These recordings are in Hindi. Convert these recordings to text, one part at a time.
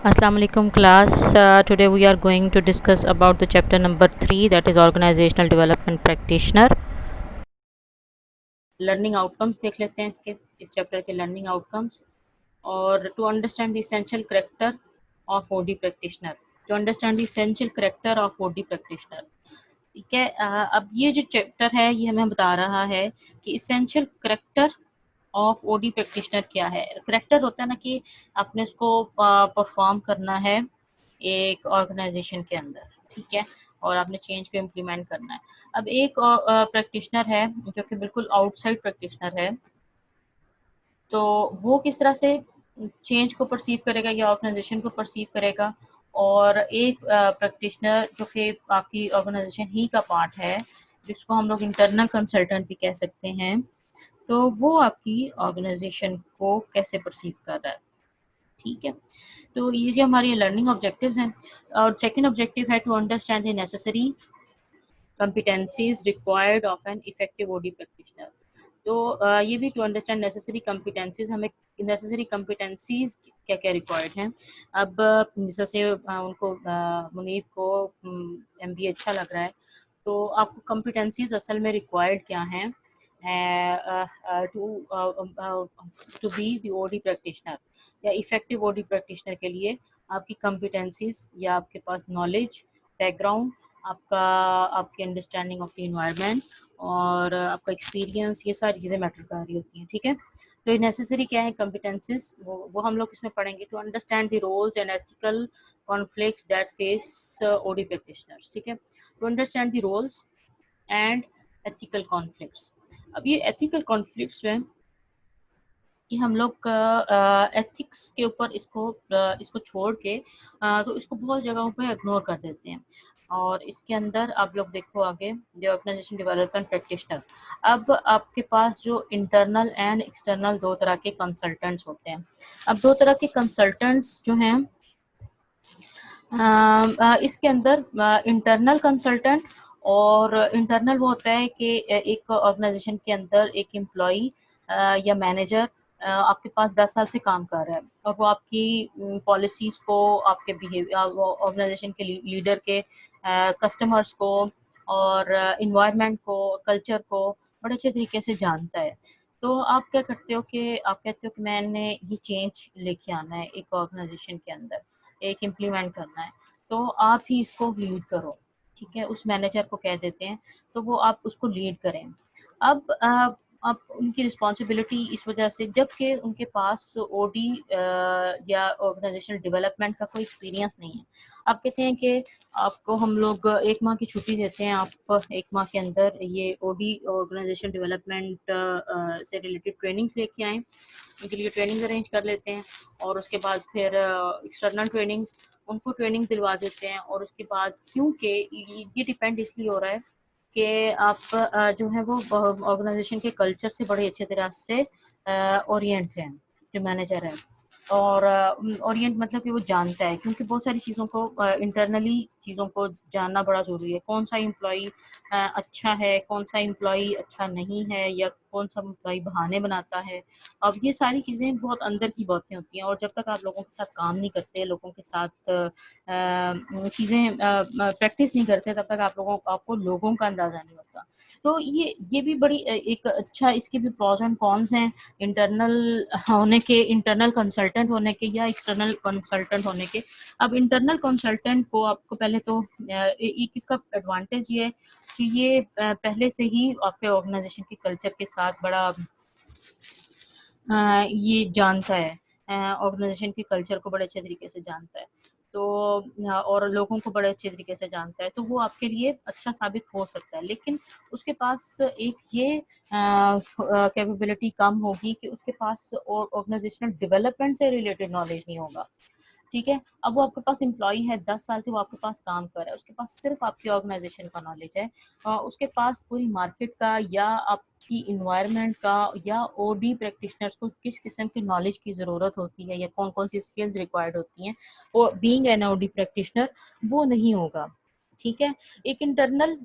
Assalamu alaikum class. Today we are going to discuss about the chapter number 3, that is organizational development practitioner. Learning outcomes देख लेते हैं इस चैप्टर के लर्निंग आउटकम्स और to understand the essential character of OD practitioner ठीक है। अब ये जो चैप्टर है ये हमें बता रहा है कि essential character of OD practitioner क्या है। करेक्टर होता है ना कि आपने उसको परफॉर्म करना है एक ऑर्गेनाइजेशन के अंदर, ठीक है, और आपने चेंज को इम्प्लीमेंट करना है। अब एक प्रैक्टिशनर है जो कि बिल्कुल आउटसाइड प्रैक्टिशनर है, तो वो किस तरह से चेंज को परसीव करेगा या ऑर्गेनाइजेशन को परसीव करेगा, और एक प्रैक्टिशनर जो कि आपकी ऑर्गेनाइजेशन ही का पार्ट है, जिसको हम लोग इंटरनल कंसल्टेंट भी कह सकते हैं, तो वो आपकी ऑर्गेनाइजेशन को कैसे परसीव कर रहा है। ठीक है, तो ये हमारी लर्निंग ऑब्जेक्टिव्स हैं। और सेकंड ऑब्जेक्टिव है to understand the necessary competencies required of an effective OD practitioner। तो ये भी टू अंडरस्टैंड नेसेसरी competencies, हमें नेसेसरी competencies क्या क्या रिक्वायर्ड हैं। अब जैसे उनको मुनीब को MBA अच्छा लग रहा है, तो आपको competencies असल में रिक्वायर्ड क्या हैं to be the OD practitioner या इफेक्टिव OD प्रैक्टिशनर के लिए। आपकी competencies या आपके पास नॉलेज, बैकग्राउंड, आपका आपकी अंडरस्टैंडिंग ऑफ द इन्वायरमेंट और आपका एक्सपीरियंस, ये सारी चीज़ें मैटर कर रही होती हैं। ठीक है, तो ये नेसेसरी क्या है कॉम्पिटेंसीज, वो हम लोग इसमें पढ़ेंगे। To understand the roles and ethical conflicts that face OD practitioners. ठीक है, to understand the roles and ethical conflicts. अब ये एथिकल कॉन्फ्लिक्ट्स जो हैं कि हम लोग एथिक्स के ऊपर इसको छोड़ के तो इसको बहुत जगहों पे इग्नोर कर देते हैं। और इसके अंदर आप लोग देखो आगे, द ऑर्गेनाइजेशन डेवलपमेंट प्रैक्टिशनर। अब आपके पास जो इंटरनल एंड एक्सटर्नल दो तरह के कंसल्टेंट्स होते हैं। अब दो तरह के कंसल्टेंट्स जो हैं इसके अंदर इंटरनल कंसल्टेंट, और इंटरनल वो होता है कि एक ऑर्गेनाइजेशन के अंदर एक एम्प्लॉई या मैनेजर आपके पास 10 साल से काम कर रहा है, और वो आपकी पॉलिसीज़ को, आपके बिहेवियर, ऑर्गेनाइजेशन के लीडर के, कस्टमर्स को और इन्वायरमेंट को, कल्चर को बड़े अच्छे तरीके से जानता है। तो आप क्या करते हो कि आप कहते हो कि मैंने ये चेंज लेके आना है एक ऑर्गेनाइजेशन के अंदर, एक इम्प्लीमेंट करना है, तो आप ही इसको लीड करो। ठीक है, उस मैनेजर को कह देते हैं, तो वो आप उसको लीड करें। अब उनकी रिस्पॉन्सिबिलिटी इस वजह से, जबकि उनके पास ओडी या ऑर्गेनाइजेशनल डेवलपमेंट का कोई एक्सपीरियंस नहीं है। आप कहते हैं कि आपको हम लोग 1 माह की छुट्टी देते हैं, आप 1 माह के अंदर ये ओडी ऑर्गेनाइजेशन डेवलपमेंट से रिलेटेड ट्रेनिंग्स लेके आएँ, उनके लिए ट्रेनिंग अरेंज कर लेते हैं, और उसके बाद फिर एक्सटर्नल ट्रेनिंग्स, उनको ट्रेनिंग दिलवा देते हैं। और उसके बाद, क्योंकि ये डिपेंड इसलिए हो रहा है कि आप जो है वो ऑर्गेनाइजेशन के कल्चर से बड़े अच्छे तरह से ओरिएंट हैं, जो मैनेजर है। और ओरिएंट मतलब कि वो जानता है, क्योंकि बहुत सारी चीज़ों को इंटरनली चीज़ों को जानना बड़ा ज़रूरी है। कौन सा एम्प्लॉई अच्छा है, कौन सा एम्प्लॉई अच्छा नहीं है, या कौन सा एम्प्लॉई बहाने बनाता है। अब ये सारी चीज़ें बहुत अंदर की बातें होती हैं, और जब तक आप लोगों के साथ काम नहीं करते, लोगों के साथ चीज़ें प्रैक्टिस नहीं करते, तब तक आपको लोगों का अंदाज़ा नहीं होता। तो ये भी बड़ी एक अच्छा, इसके भी प्रॉस एंड कॉन्स हैं इंटरनल कंसल्टेंट होने के या एक्सटर्नल कंसल्टेंट होने के। अब इंटरनल कंसल्टेंट को आपको पहले तो एक इसका एडवांटेज ये है कि ये पहले से ही आपके ऑर्गेनाइजेशन के कल्चर के साथ बड़ा ये जानता है, ऑर्गेनाइजेशन के कल्चर को बड़े अच्छे तरीके से जानता है, तो और लोगों को बड़े अच्छे तरीके से जानता है, तो वो आपके लिए अच्छा साबित हो सकता है। लेकिन उसके पास एक ये कैपेबिलिटी कम होगी कि उसके पास ऑर्गेनाइजेशनल डेवलपमेंट से रिलेटेड नॉलेज नहीं होगा। ठीक है, अब वो आपके पास एम्प्लॉई है, 10 साल से वो आपके पास काम कर रहा है, उसके पास सिर्फ आपकी ऑर्गेनाइजेशन का नॉलेज है, उसके पास पूरी मार्केट का या आपकी इन्वायरमेंट का या ओडी प्रैक्टिशनर्स को किस किस्म की नॉलेज की ज़रूरत होती है या कौन कौन सी स्किल्स रिक्वायर्ड होती हैं, वो बीइंग एन ओडी प्रैक्टिशनर वो नहीं होगा। ठीक है, एक इंटरनल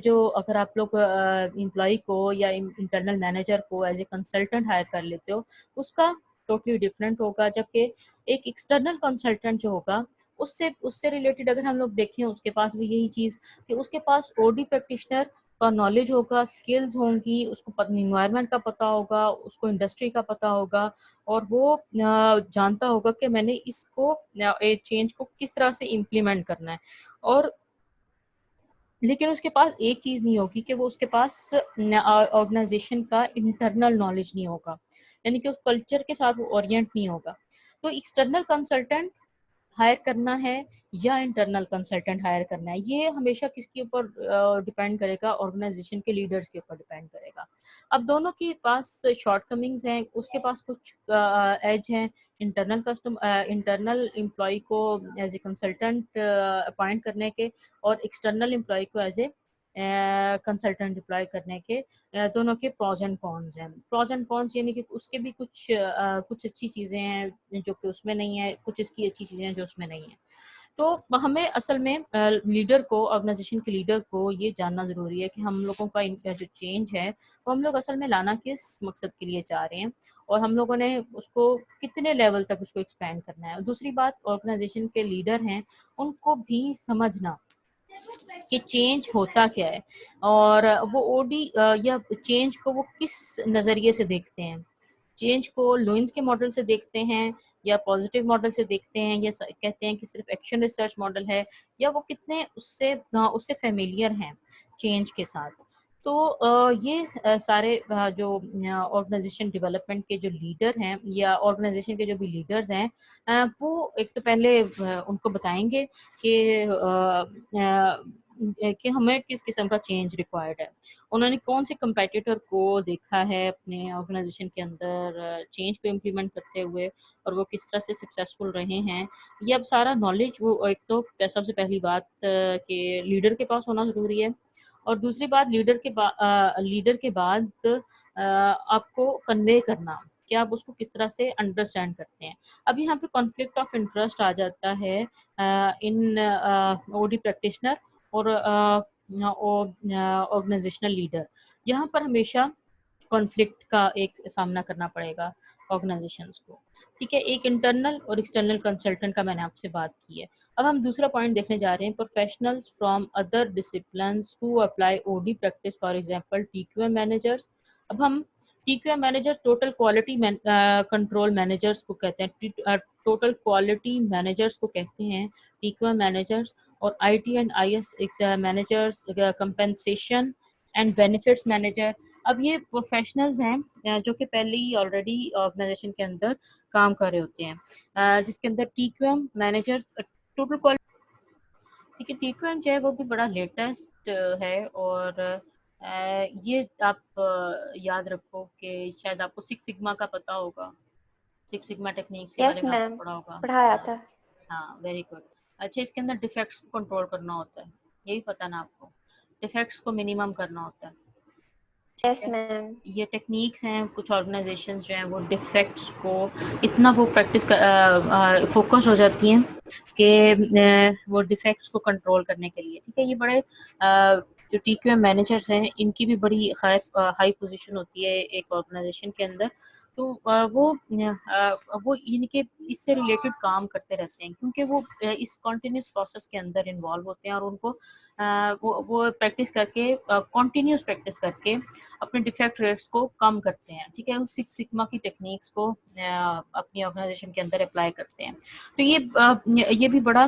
जो अगर आप लोग एम्प्लॉई को या इंटरनल मैनेजर को एज ए कंसल्टेंट हायर कर लेते हो, उसका टोटली डिफरेंट होगा, जबकि एक एक्सटर्नल कंसल्टेंट जो होगा उससे उससे रिलेटेड अगर हम लोग देखें, उसके पास भी यही चीज़ कि उसके पास ओडी प्रैक्टिशनर का नॉलेज होगा, स्किल्स होंगी, उसको इन्वायरमेंट का पता होगा, उसको इंडस्ट्री का पता होगा, और वो जानता होगा कि मैंने इसको चेंज को किस तरह से इम्प्लीमेंट करना है। और लेकिन उसके पास एक चीज़ नहीं होगी कि वो उसके पास ऑर्गेनाइजेशन का इंटरनल नॉलेज नहीं होगा, यानी कि उस कल्चर के साथ वो ओरिएंट नहीं होगा। तो एक्सटर्नल कंसल्टेंट हायर करना है या इंटरनल कंसल्टेंट हायर करना है, ये हमेशा किसके ऊपर डिपेंड करेगा, ऑर्गेनाइजेशन के लीडर्स के ऊपर डिपेंड करेगा। अब दोनों के पास शॉर्टकमिंग्स हैं, उसके पास कुछ एज हैं। इंटरनल एम्प्लॉय को एज ए कंसल्टेंट अपॉइंट करने के, और एक्सटर्नल एम्प्लॉय को एज ए कंसल्टेंट डिप्लॉय करने के, दोनों के प्रॉज एंड कॉन्स हैं। प्रॉज एंड कॉन्स यानी कि उसके भी कुछ अच्छी चीज़ें हैं जो कि उसमें नहीं है, कुछ इसकी अच्छी चीज़ें हैं जो उसमें नहीं है। तो हमें असल में लीडर को, ऑर्गेनाइजेशन के लीडर को ये जानना ज़रूरी है कि हम लोगों का जो चेंज है वो हम लोग असल में लाना किस मकसद के लिए चाह रहे हैं, और हम लोगों ने उसको कितने लेवल तक उसको एक्सपेंड करना है। और दूसरी बात, ऑर्गेनाइजेशन के लीडर हैं, उनको भी समझना कि चेंज होता क्या है, और वो ओडी या चेंज को वो किस नज़रिए से देखते हैं। चेंज को लुइंस के मॉडल से देखते हैं, या पॉजिटिव मॉडल से देखते हैं, या कहते हैं कि सिर्फ एक्शन रिसर्च मॉडल है, या वो कितने उससे फेमिलियर हैं चेंज के साथ। तो ये सारे जो ऑर्गेनाइजेशन डेवलपमेंट के जो लीडर हैं, या ऑर्गेनाइजेशन के जो भी लीडर्स हैं, वो एक तो पहले उनको बताएंगे कि कि हमें किस किस्म का चेंज रिक्वायर्ड है। उन्होंने कौन से कंपेटिटर को देखा है अपने ऑर्गेनाइजेशन के अंदर चेंज को इम्प्लीमेंट करते हुए, और वो किस तरह से सक्सेसफुल रहे हैं। ये अब सारा नॉलेज, वो एक तो सबसे पहली बात कि लीडर के पास होना ज़रूरी है, और दूसरी बात लीडर के बाद आपको कन्वे करना कि आप उसको किस तरह से अंडरस्टैंड करते हैं। अब यहाँ पे कॉन्फ्लिक्ट ऑफ इंटरेस्ट आ जाता है इन ओडी प्रैक्टिशनर और ऑर्गेनाइजेशनल लीडर। यहाँ पर हमेशा कॉन्फ्लिक्ट का एक सामना करना पड़ेगा ऑर्गेनाइजेशंस को। ठीक है, एक इंटरनल और एक्सटर्नल कंसल्टेंट का मैंने आपसे बात की है। अब हम दूसरा पॉइंट देखने जा रहे हैं, professionals from other disciplines who apply OD practice, for example TQM managers. अब हम TQM managers total quality control managers को कहते हैं, टोटल क्वालिटी मैनेजर्स को कहते हैं टीक्यूएम मैनेजर्स, और IT and IS managers, compensation and benefits manager. अब ये प्रोफेशनल्स हैं जो कि पहले ही ऑलरेडी ऑर्गेनाइजेशन के अंदर काम कर रहे होते हैं, जिसके अंदर टीक्यूएम मैनेजर टोटल क्वालिटी। ठीक है, टीक्यूएम जो है वो भी बड़ा लेटेस्ट है, और ये आप याद रखो कि शायद आपको सिक्स सिग्मा का पता होगा, सिक्स सिग्मा टेक्निक्स के बारे यस में आपने मैम, पढ़ा होगा। पढ़ाया हाँ था। हाँ, वेरी गुड। अच्छा, इसके अंदर डिफेक्ट्स को कंट्रोल करना होता है, यही पता ना आपको, डिफेक्ट्स को मिनिमम करना होता है। ठीक यस है, मैम। ये टेक्निक्स हैं। कुछ ऑर्गेनाइजेशंस जो हैं वो डिफेक्ट्स को इतना वो फोकस हो जाती हैं कि वो डिफेक्ट्स को कंट्रोल करने के लिए। ठीक है, ये बड़े जो टीक्यूएम मैनेजर्स हैं, इनकी भी बड़ी हाई पोजीशन होती है एक ऑर्गेनाइजेशन के अंदर। तो वो इनके इससे रिलेटेड काम करते रहते हैं, क्योंकि वो इस कॉन्टिन्यूस प्रोसेस के अंदर इन्वॉल्व होते हैं, और उनको वो प्रैक्टिस करके, कॉन्टिन्यूस प्रैक्टिस करके अपने डिफेक्ट रेट्स को कम करते हैं। ठीक है, उस सिक्स सिग्मा की टेक्निक्स को अपनी ऑर्गेनाइजेशन के अंदर अप्लाई करते हैं। तो ये भी बड़ा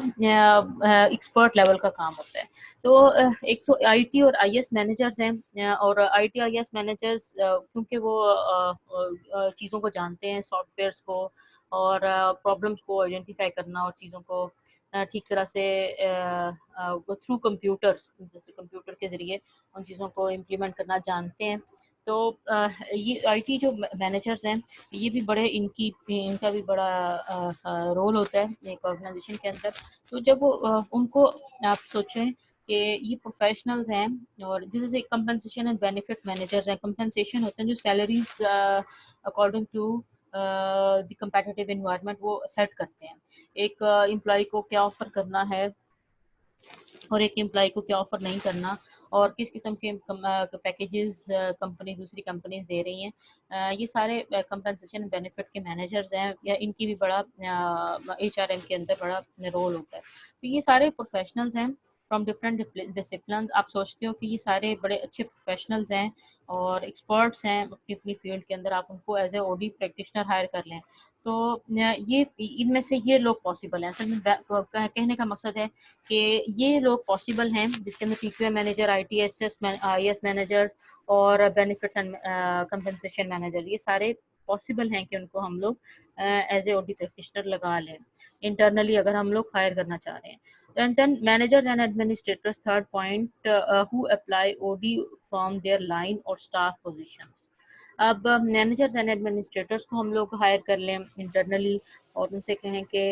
एक्सपर्ट लेवल का काम होता है। तो एक तो आईटी और आईएस मैनेजर्स हैं, और आईटी आईएस मैनेजर्स क्योंकि वो चीज़ों को जानते हैं, सॉफ्टवेयर्स को, और प्रॉब्लम्स को आइडेंटिफाई करना, और चीज़ों को ठीक तरह से थ्रू कंप्यूटर्स, जैसे कंप्यूटर के ज़रिए उन चीज़ों को इम्प्लीमेंट करना जानते हैं। तो ये आईटी जो मैनेजर्स हैं, ये भी बड़े इनका भी बड़ा रोल होता है एक ऑर्गेनाइजेशन के अंदर। तो जब वो उनको आप सोचें कि ये प्रोफेशनल्स हैं, और जैसे कंपनसेशन एंड बेनिफिट मैनेजर्स हैं। कंपनसेशन होते हैं जो salaries according to the competitive environment वो सेट करते हैं। एक एम्प्लॉय को क्या ऑफर करना है और एक एम्प्लॉय को क्या ऑफ़र नहीं करना और किस किस्म के पैकेजेस कंपनी दूसरी कंपनीज दे रही हैं। ये सारे कंपनसेशन बेनिफिट के मैनेजर्स हैं या इनकी भी बड़ा एचआरएम के अंदर बड़ा रोल होता है। तो ये सारे प्रोफेशनल्स हैं फ्रॉम डिफरेंट डिसिप्लिन। आप सोचते हो कि ये सारे बड़े अच्छे प्रोफेशनल्स हैं और एक्सपर्ट्स हैं अपनी अपनी फील्ड के अंदर, आप उनको as a OD practitioner hire कर लें तो ये इनमें से ये लोग पॉसिबल हैं। असल में कहने का मकसद है कि ये लोग पॉसिबल हैं जिसके अंदर टीक्यूएम मैनेजर, आईएएस मैनेजर्स और बेनिफिट्स एंड कंपनसेशन मैनेजर, ये सारे पॉसिबल हैं कि उनको हम लोग एज ए ओडी प्रैक्टिशनर लगा लें इंटरनली अगर हम लोग हायर करना चाह रहे हैं। And then managers and administrators, third point, who apply OD from their line or staff positions. अब मैनेजर्स एंड एडमिनिस्ट्रेटर्स को हम लोग हायर कर लें इंटरनली और उनसे कहें कि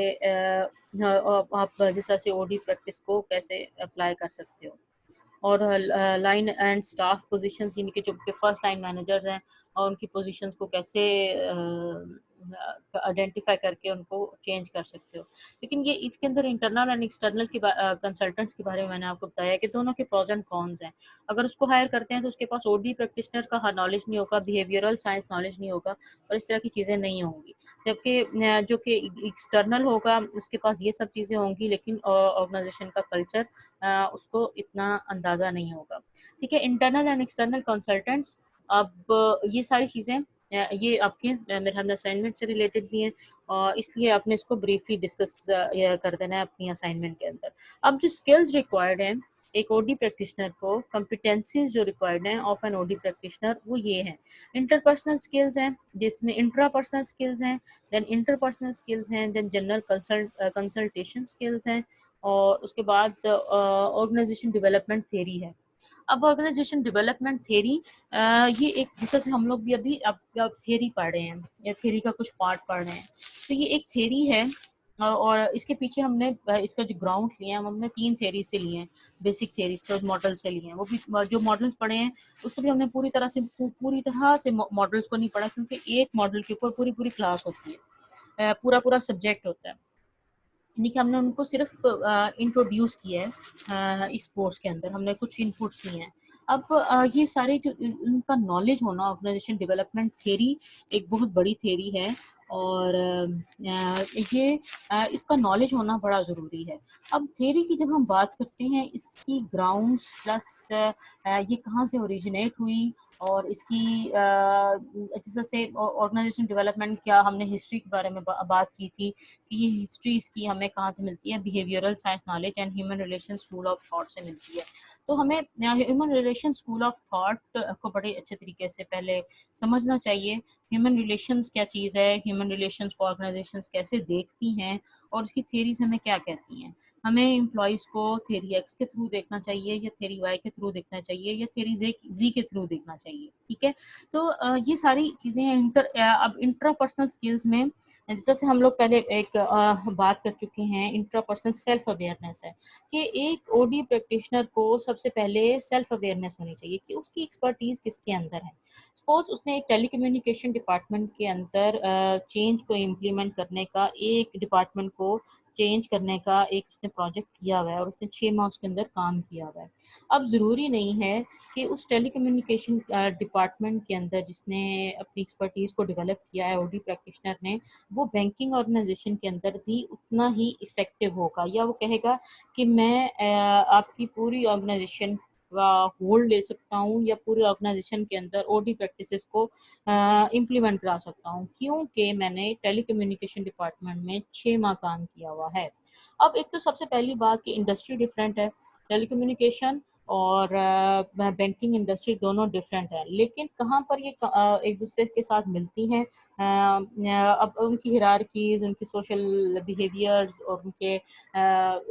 आप जिस तरह से ओडी प्रैक्टिस को कैसे अप्लाई कर सकते हो। और लाइन एंड स्टाफ पोजीशंस यानी कि जो फर्स्ट लाइन मैनेजर्स हैं और उनकी पोजीशंस को कैसे आइडेंटिफाई करके उनको चेंज कर सकते हो। लेकिन ये इसके अंदर इंटरनल एंड एक्सटर्नल की कंसल्टेंट्स के बारे में मैंने आपको बताया कि दोनों के प्रोज एंड कॉन्स हैं। अगर उसको हायर करते हैं तो उसके पास ओडी प्रैक्टिशनर का नॉलेज नहीं होगा, बिहेवियरल साइंस नॉलेज नहीं होगा और इस तरह की चीज़ें नहीं होंगी। जबकि जो कि एक्सटर्नल होगा उसके पास ये सब चीज़ें होंगी लेकिन ऑर्गेनाइजेशन का कल्चर उसको इतना अंदाज़ा नहीं होगा। ठीक है, इंटरनल एंड एक्सटर्नल कंसल्टेंट्स, अब ये सारी चीज़ें ये आपके मेरे ख्याल में असाइनमेंट से रिलेटेड भी हैं और इसलिए आपने इसको ब्रीफली डिस्कस कर देना है अपनी असाइनमेंट के अंदर। अब जो स्किल्स रिक्वायर्ड हैं एक ओडी प्रैक्टिशनर को, कॉम्पिटेंसीज जो रिक्वायर्ड हैं ऑफ एन ओडी प्रैक्टिशनर, वो ये हैं। इंटरपर्सनल स्किल्स हैं जिसमें इंट्रापर्सनल स्किल्स हैं, देन इंटरपर्सनल स्किल्स हैं, देन जनरल कंसल्टेशन स्किल्स हैं और उसके बाद ऑर्गेनाइजेशन डेवलपमेंट थ्योरी है। अब ऑर्गेनाइजेशन डेवलपमेंट थ्योरी ये एक जिस से हम लोग भी अभी अब थ्योरी पढ़ रहे हैं या थ्योरी का कुछ पार्ट पढ़ रहे हैं, तो ये एक थ्योरी है और इसके पीछे हमने इसका जो ग्राउंड लिया है हमने 3 थ्योरी से लिए हैं, बेसिक थ्योरीज के मॉडल से लिए हैं। वो भी जो मॉडल्स पढ़े हैं उसको भी हमने पूरी तरह से मॉडल्स को नहीं पढ़ा क्योंकि एक मॉडल के ऊपर पूरी पूरी क्लास होती है, पूरा पूरा सब्जेक्ट होता है। यानी कि हमने उनको सिर्फ इंट्रोड्यूस किया है इस कोर्स के अंदर, हमने कुछ इनपुट्स लिए हैं। अब ये सारे जो इनका नॉलेज होना, ऑर्गेनाइजेशन डेवलपमेंट थ्योरी एक बहुत बड़ी थ्योरी है और ये इसका नॉलेज होना बड़ा ज़रूरी है। अब थ्योरी की जब हम बात करते हैं इसकी ग्राउंड्स प्लस ये कहाँ से ओरिजिनेट हुई और इसकी जैसे से ऑर्गेनाइजेशन डेवलपमेंट क्या हमने हिस्ट्री के बारे में बात की थी कि ये हिस्ट्री इसकी हमें कहाँ से मिलती है, behavioural science knowledge and human relation school of thought से मिलती है। तो हमें human relation school of thought को बड़े अच्छे तरीके से पहले समझना चाहिए। ह्यूमन रिलेशंस क्या चीज़ है, ह्यूमन रिलेशंस को ऑर्गेनाइजेशंस कैसे देखती हैं और उसकी थ्योरीज हमें क्या कहती हैं। हमें एम्प्लॉयज़ को थ्योरी एक्स के थ्रू देखना चाहिए या थ्योरी वाई के थ्रू देखना चाहिए या थ्योरी जी के थ्रू देखना चाहिए। ठीक है, तो ये सारी चीज़ें हैं। अब इंट्रापर्सनल स्किल्स में जैसे हम लोग पहले एक बात कर चुके हैं, इंट्रापर्सनल सेल्फ अवेयरनेस है कि एक ओडी प्रैक्टिशनर को सबसे पहले सेल्फ अवेयरनेस होनी चाहिए कि उसकी एक्सपर्टीज किसके अंदर है। सपोज उसने एक टेलीकम्युनिकेशन डिपार्टमेंट के अंदर चेंज को इम्प्लीमेंट करने का, एक डिपार्टमेंट को चेंज करने का एक उसने प्रोजेक्ट किया हुआ है और उसने 6 माह उसके अंदर काम किया हुआ है। अब ज़रूरी नहीं है कि उस टेलीकम्युनिकेशन डिपार्टमेंट के अंदर जिसने अपनी एक्सपर्टीज़ को डेवलप किया है ओडी प्रैक्टिशनर ने, वो बैंकिंग ऑर्गेनाइजेशन के अंदर भी उतना ही इफ़ेक्टिव होगा या वो कहेगा कि मैं आपकी पूरी ऑर्गेनाइजेशन का होल्ड ले सकता हूँ या पूरी ऑर्गेनाइजेशन के अंदर ओडी प्रैक्टिसेस को इम्प्लीमेंट करा सकता हूँ क्योंकि मैंने टेलीकम्युनिकेशन डिपार्टमेंट में 6 माह काम किया हुआ है। अब एक तो सबसे पहली बात कि इंडस्ट्री डिफरेंट है, टेलीकम्युनिकेशन और बैंकिंग इंडस्ट्री दोनों डिफरेंट है, लेकिन कहाँ पर ये एक दूसरे के साथ मिलती हैं। अब उनकी हिरारकीज, उनकी सोशल बिहेवियर्स और उनके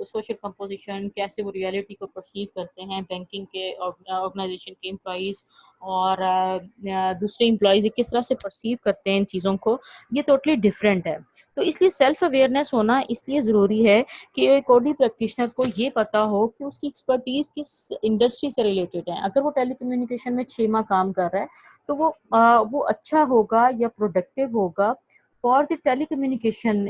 सोशल कंपोजिशन, कैसे वो रियलिटी को परसीव करते हैं, बैंकिंग के ऑर्गेनाइजेशन के एम्प्लॉइज़ और दूसरे एम्प्लॉइज़ किस तरह से परसीव करते हैं इन चीज़ों को, ये टोटली डिफरेंट है। तो इसलिए सेल्फ अवेयरनेस होना इसलिए ज़रूरी है कि एक ऑडी प्रैक्टिशनर को ये पता हो कि उसकी एक्सपर्टीज़ किस इंडस्ट्री से रिलेटेड है। अगर वो टेलीकम्युनिकेशन में 6 माह काम कर रहा है तो वो अच्छा होगा या प्रोडक्टिव होगा for the telecommunication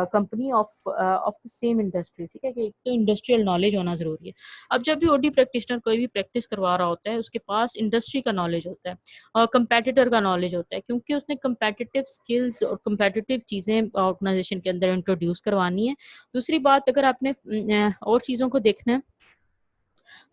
company of the same industry, ठीक है, कि एक तो इंडस्ट्रियल नॉलेज होना ज़रूरी है। अब जब भी ओडी प्रैक्टिशनर कोई भी प्रैक्टिस करवा रहा होता है, उसके पास इंडस्ट्री का नॉलेज होता है और कंपेटिटर का नॉलेज होता है, क्योंकि उसने कंपेटिटिव स्किल्स और कंपेटिटिव चीज़ें ऑर्गेनाइजेशन के अंदर इंट्रोड्यूस करवानी है। दूसरी बात, अगर आपने और चीज़ों को देखना है,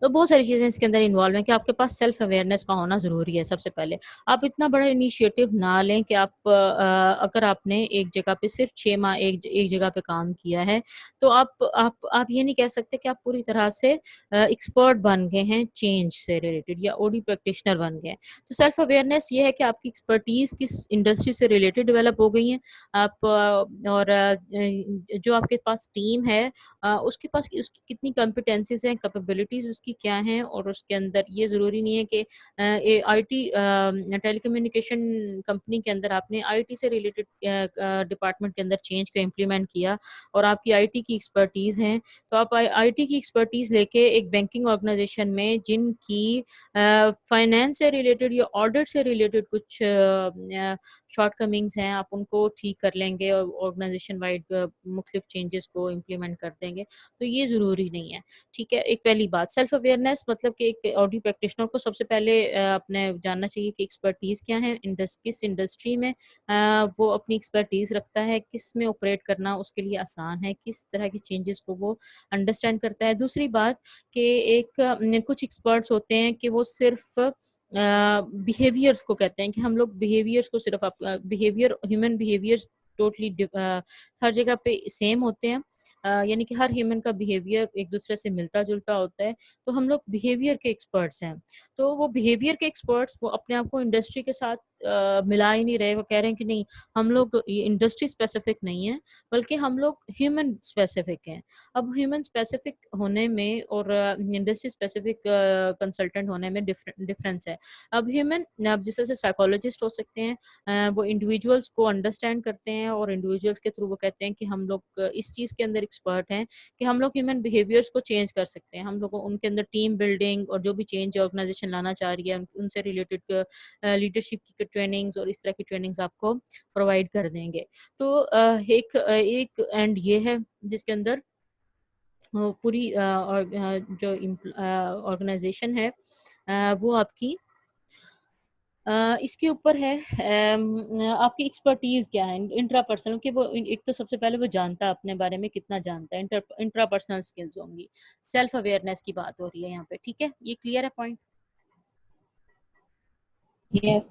तो बहुत सारी चीज़ें इसके अंदर इन्वॉल्व हैं कि आपके पास सेल्फ अवेयरनेस का होना ज़रूरी है सबसे पहले। आप इतना बड़ा इनिशिएटिव ना लें कि आप अगर आपने एक जगह पे सिर्फ़ 6 माह एक एक जगह पे काम किया है, तो आप ये नहीं कह सकते कि आप पूरी तरह से एक्सपर्ट बन गए हैं चेंज से रिलेटेड या ओडी प्रैक्टिशनर बन गए हैं। तो सेल्फ अवेयरनेस ये है कि आपकी एक्सपर्टीज़ किस इंडस्ट्री से रिलेटेड डेवलप हो गई हैं। आप और जो आपके पास टीम है, उसके पास उसकी कितनी कॉम्पिटेंसीज़ हैं, कैपेबिलिटीज़ उसकी क्या हैं, और उसके अंदर ये ज़रूरी नहीं है कि ये आईटी टेलीकम्युनिकेशन कंपनी के अंदर आपने आईटी से रिलेटेड डिपार्टमेंट के अंदर चेंज को इम्प्लीमेंट किया और आपकी आईटी की एक्सपर्टीज़ हैं, तो आप आईटी की एक्सपर्टीज़ लेके एक बैंकिंग ऑर्गेनाइजेशन में जिनकी फाइनेंस से रिलेटेड या ऑडिट से रिलेटेड कुछ शॉर्टकमिंग्स हैं, आप उनको ठीक कर लेंगे और ऑर्गेनाइजेशन वाइड मुख्तलिफ चेंजेस को इम्प्लीमेंट कर देंगे, तो ये ज़रूरी नहीं है, ठीक है। एक पहली बात सेल्फ अवेयरनेस, मतलब कि एक ऑडियो प्रैक्टिशनर को सबसे पहले अपने जानना चाहिए कि एक्सपर्टीज़ क्या है, किस इंडस्ट्री में वो अपनी एक्सपर्टीज़ रखता है, किस में ऑपरेट करना उसके लिए आसान है, किस तरह के चेंजेस को वो अंडरस्टैंड करता है। दूसरी बात कि कुछ एक्सपर्ट्स होते हैं कि वो सिर्फ बिहेवियर्स को कहते हैं कि हम लोग बिहेवियर्स को सिर्फ बिहेवियर, ह्यूमन बिहेवियर्स टोटली हर जगह पे सेम होते हैं, यानी कि हर ह्यूमन का बिहेवियर एक दूसरे से मिलता जुलता होता है, तो हम लोग बिहेवियर के एक्सपर्ट्स हैं। तो वो बिहेवियर के एक्सपर्ट्स वो अपने आप को इंडस्ट्री के साथ मिला ही नहीं रहे, वो कह रहे हैं कि नहीं, हम लोग ये इंडस्ट्री स्पेसिफिक नहीं है, बल्कि हम लोग ह्यूमन स्पेसिफिक हैं। अब ह्यूमन स्पेसिफिक होने में और इंडस्ट्री स्पेसिफिक कंसल्टेंट होने में डिफरेंस है। अब ह्यूमन, अब जिस तरह से साइकोलॉजिस्ट हो सकते हैं, वो इंडिविजुअल्स को अंडरस्टैंड करते हैं और इंडिविजुअल्स के थ्रू वो कहते हैं कि हम लोग इस चीज़ के अंदर एक्सपर्ट हैं कि हम लोग ह्यूमन बिहेवियर्स को चेंज कर सकते हैं। हम लोग उनके अंदर टीम बिल्डिंग और जो भी चेंज ऑर्गेनाइजेशन लाना चाह रही है उनसे रिलेटेड लीडरशिप की ट्रेनिंग्स और इस तरह की ट्रेनिंग्स आपको प्रोवाइड कर देंगे। तो एक एंड ये है जिसके अंदर पूरी जो ऑर्गेनाइजेशन है वो आपकी इसके ऊपर है आपकी एक्सपर्टीज़ क्या है इंट्रापर्सनल, कि वो एक तो सबसे पहले वो जानता है अपने बारे में कितना जानता है, इंट्रापर्सनल स्किल्स होंगी, सेल्फ अवेयरनेस की बात हो रही है यहाँ पे, ठीक है, ये क्लियर है पॉइंट? Yes.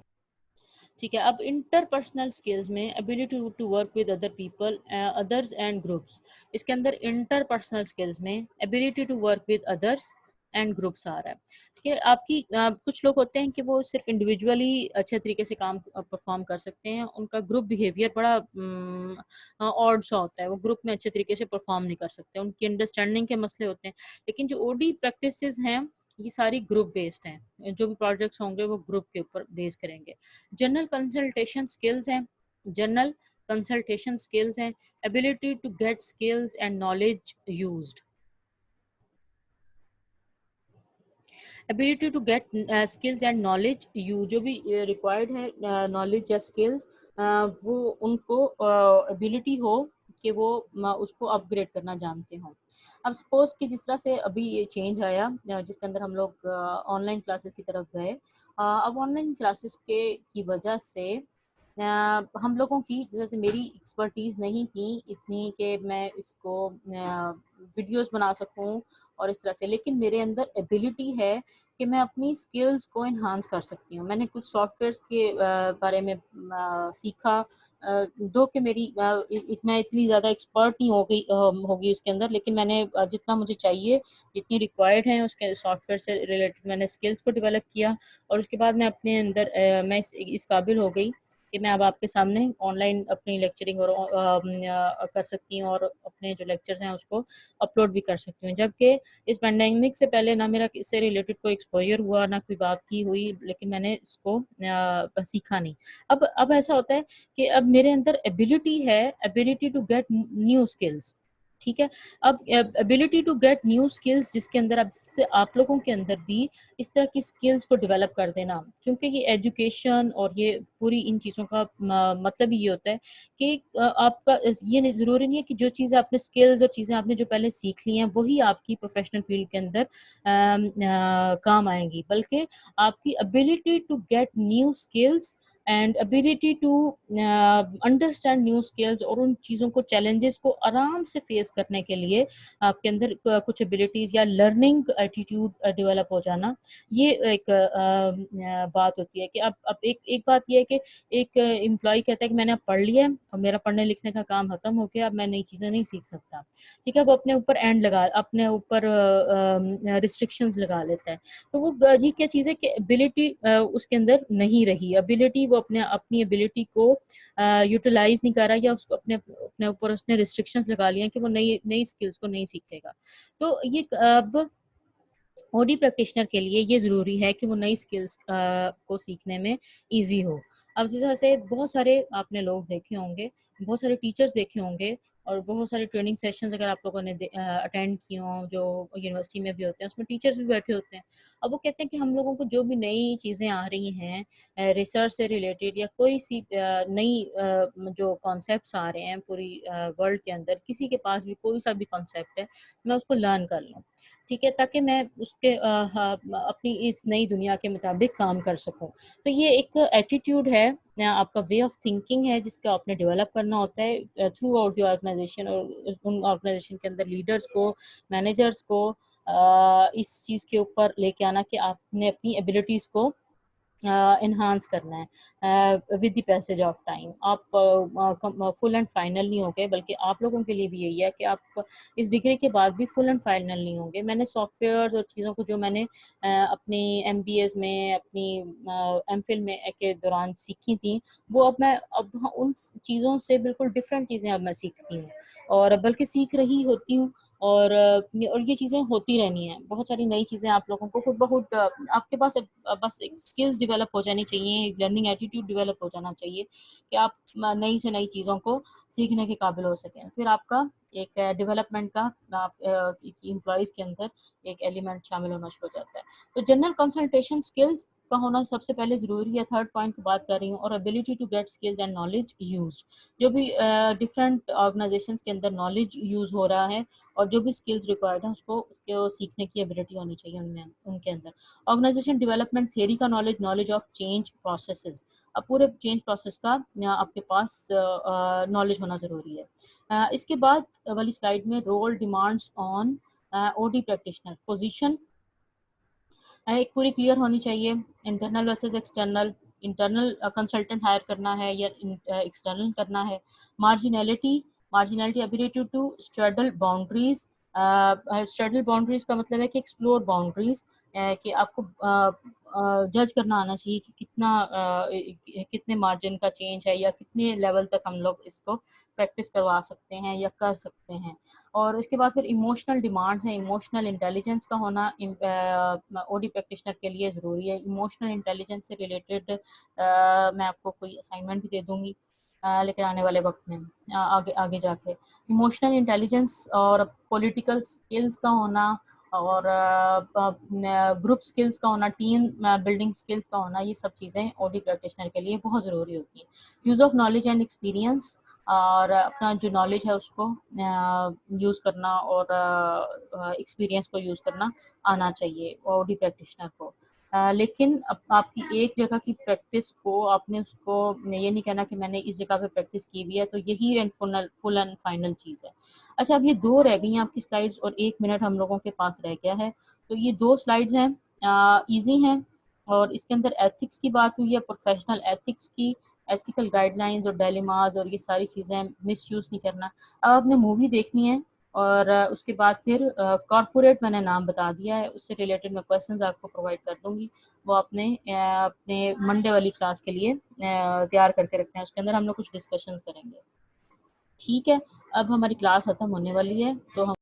ठीक है। अब इंटरपर्सनल स्किल्स में ability to work with other people, others and groups, इसके अंदर इंटरपर्सनल स्किल्स में ability to work with others and groups आ रहा है, ठीक है। आपकी कुछ लोग होते हैं कि वो सिर्फ इंडिविजुअली अच्छे तरीके से काम परफॉर्म कर सकते हैं, उनका ग्रुप बिहेवियर बड़ा ऑड सा होता है, वो ग्रुप में अच्छे तरीके से परफॉर्म नहीं कर सकते, उनकी अंडरस्टैंडिंग के मसले होते हैं। लेकिन जो ओडी प्रैक्टिसेस हैं ये सारी ग्रुप बेस्ड हैं, जो भी प्रोजेक्ट्स होंगे वो ग्रुप के ऊपर बेस करेंगे। जनरल कंसल्टेशन स्किल्स हैं, जनरल कंसल्टेशन स्किल्स हैं, ability to get skills and knowledge used, ability to get skills and knowledge you, जो भी रिक्वायर्ड है नॉलेज या स्किल्स, वो उनको एबिलिटी हो कि वो उसको अपग्रेड करना जानते हों। अब सपोज कि जिस तरह से अभी ये चेंज आया जिसके अंदर हम लोग ऑनलाइन क्लासेस की तरफ गए, अब ऑनलाइन क्लासेस के की वजह से हम लोगों की, जैसे मेरी एक्सपर्टीज़ नहीं थी इतनी कि मैं इसको वीडियोस बना सकूं और इस तरह से, लेकिन मेरे अंदर एबिलिटी है कि मैं अपनी स्किल्स को इन्हांस कर सकती हूँ। मैंने कुछ सॉफ्टवेयर्स के बारे में सीखा, दो कि मेरी मैं इतनी ज़्यादा एक्सपर्ट नहीं हो गई होगी उसके अंदर, लेकिन मैंने जितना मुझे चाहिए, जितनी रिक्वायर्ड है उसके सॉफ्टवेयर से रिलेटेड मैंने स्किल्स को डेवलप किया, और उसके बाद मैं अपने अंदर मैं इस काबिल हो गई कि मैं अब आपके सामने ऑनलाइन अपनी लेक्चरिंग और कर सकती हूँ और अपने जो लेक्चर्स हैं उसको अपलोड भी कर सकती हूँ। जबकि इस पैंडेमिक से पहले ना मेरा इससे रिलेटेड कोई एक्सपोजर हुआ ना कोई बात की हुई, लेकिन मैंने इसको सीखा नहीं। अब ऐसा होता है कि अब मेरे अंदर एबिलिटी है, ability to get new skills, ठीक है। अब ability to get new skills, जिसके अंदर अब से आप लोगों के अंदर भी इस तरह की स्किल्स को डेवलप कर देना, क्योंकि ये एजुकेशन और ये पूरी इन चीज़ों का मतलब ही ये होता है कि आपका ये नहीं, ज़रूरी नहीं है कि जो चीज़ें आपने स्किल्स और चीज़ें आपने जो पहले सीख ली हैं वही आपकी प्रोफेशनल फील्ड के अंदर काम आएंगी, बल्कि आपकी ability to get new skills and ability to understand new skills और उन चीज़ों को, चैलेंजेस को आराम से फेस करने के लिए आपके अंदर कुछ एबिलिटीज़ या लर्निंग एटीट्यूड डेवलप हो जाना, ये एक बात होती है कि अब एक बात ये है कि एक एम्प्लॉय कहता है कि मैंने अब पढ़ लिया है और मेरा पढ़ने लिखने का काम खत्म हो गया, अब मैं नई चीज़ें नहीं सीख सकता। ठीक है, वो अपने ऊपर अपने ऊपर रिस्ट्रिक्शंस लगा लेता है। तो वो ये क्या चीज़ है कि एबिलिटी उसके अंदर नहीं रही, एबिलिटी वो अपनी एबिलिटी को यूटिलाइज नहीं कर रहा, या उसको अपने अपने ऊपर उसने रिस्ट्रिक्शंस लगा लिए हैं कि वो नई नई स्किल्स को नहीं सीखेगा। तो ये अब ओडी प्रैक्टिशनर के लिए ये ज़रूरी है कि वो नई स्किल्स को सीखने में ईजी हो। अब जिस तरह से बहुत सारे आपने लोग देखे होंगे, बहुत सारे टीचर्स देखे होंगे और बहुत सारे ट्रेनिंग सेशंस अगर आप लोगों ने अटेंड किए हों जो यूनिवर्सिटी में भी होते हैं, उसमें टीचर्स भी बैठे होते हैं। अब वो कहते हैं कि हम लोगों को जो भी नई चीज़ें आ रही हैं रिसर्च से रिलेटेड या कोई सी नई जो कॉन्सेप्ट्स आ रहे हैं पूरी वर्ल्ड के अंदर, किसी के पास भी कोई सा भी कॉन्सेप्ट है, मैं उसको लर्न कर लूँ। ठीक है, ताकि मैं उसके अपनी इस नई दुनिया के मुताबिक काम कर सकूं। तो ये एक एटीट्यूड है, आपका वे ऑफ थिंकिंग है, जिसका आपने डेवलप करना होता है थ्रू आउट योर ऑर्गेनाइजेशन, और उन ऑर्गेनाइजेशन के अंदर लीडर्स को, मैनेजर्स को इस चीज़ के ऊपर लेके आना कि आपने अपनी एबिलिटीज़ को इन्हांस करना है with the passage of time. आप फुल एंड फाइनल नहीं होंगे, बल्कि आप लोगों के लिए भी यही है कि आप इस डिग्री के बाद भी फुल एंड फाइनल नहीं होंगे। मैंने सॉफ्टवेयर्स और चीज़ों को जो मैंने अपनी एमबीएस में, अपनी एमफिल में के दौरान सीखी थी, वो अब मैं उन चीज़ों से बिल्कुल डिफरेंट चीज़ें अब मैं सीखती हूँ, और बल्कि सीख रही होती हूँ। और ये चीज़ें होती रहनी हैं, बहुत सारी नई चीज़ें आप लोगों को खुद ब खुद आपके पास बस एक स्किल्स डेवलप हो जानी चाहिए, एक लर्निंग एटीट्यूड डेवलप हो जाना चाहिए कि आप नई से नई चीज़ों को सीखने के काबिल हो सकें। फिर आपका एक डेवलपमेंट का आप एम्प्लॉइज़ के अंदर एक एलिमेंट शामिल होना शुरू हो जाता है। तो जनरल कंसल्टेशन स्किल्स का होना सबसे पहले ज़रूरी है, थर्ड पॉइंट की बात कर रही हूँ, और ability to get skills and knowledge used. जो भी डिफरेंट ऑर्गेनाइजेशंस के अंदर नॉलेज यूज़ हो रहा है और जो भी स्किल्स रिक्वायर्ड है उसको सीखने की एबिलिटी होनी चाहिए उनमें, उनके अंदर। ऑर्गेनाइजेशन डेवलपमेंट थियरी का knowledge, knowledge of change processes, अब पूरे चेंज प्रोसेस का आपके पास नॉलेज होना ज़रूरी है। इसके बाद वाली स्लाइड में role demands on OD practitioner position एक पूरी क्लियर होनी चाहिए, internal versus external, internal consultant hire करना है या एक्सटर्नल करना है। Marginality, marginality ability to straddle boundaries, straddle boundaries का मतलब है कि एक्सप्लोर बाउंड्रीज, कि आपको जज करना आना चाहिए कि कितने मार्जिन का चेंज है या कितने लेवल तक हम लोग इसको प्रैक्टिस करवा सकते हैं या कर सकते हैं। और उसके बाद फिर इमोशनल डिमांड्स हैं, इमोशनल इंटेलिजेंस का होना ओडी प्रैक्टिशनर के लिए ज़रूरी है। इमोशनल इंटेलिजेंस से रिलेटेड मैं आपको कोई असाइनमेंट भी दे दूँगी लेकिन आने वाले वक्त में आगे आगे जाके। इमोशनल इंटेलिजेंस और पॉलिटिकल स्किल्स का होना और ग्रुप स्किल्स का होना, टीम बिल्डिंग स्किल्स का होना, ये सब चीज़ें ओडी प्रैक्टिशनर के लिए बहुत ज़रूरी होती हैं। Use of knowledge and experience, और अपना जो नॉलेज है उसको यूज़ करना और एक्सपीरियंस को यूज़ करना आना चाहिए ओडी प्रैक्टिशनर को। लेकिन आपकी एक जगह की प्रैक्टिस को आपने उसको ये नहीं कहना कि मैंने इस जगह पे प्रैक्टिस की हुई है तो यही फुल एंड फाइनल चीज़ है। अच्छा, अब ये 2 रह गई हैं आपकी स्लाइड्स और 1 मिनट हम लोगों के पास रह गया है। तो ये 2 स्लाइड्स हैं, ईज़ी हैं, और इसके अंदर एथिक्स की बात हुई है, प्रोफेशनल एथिक्स की, एथिकल गाइडलाइंस और डायलेमास और ये सारी चीज़ें, मिसयूज़ नहीं करना। अब आपने मूवी देखनी है और उसके बाद फिर कॉर्पोरेट मैंने नाम बता दिया है, उससे रिलेटेड मैं क्वेश्चंस आपको प्रोवाइड कर दूँगी। वो आपने अपने मंडे वाली क्लास के लिए तैयार करके रखना है, उसके अंदर हम लोग कुछ डिस्कशंस करेंगे। ठीक है, अब हमारी क्लास खत्म होने वाली है, तो हम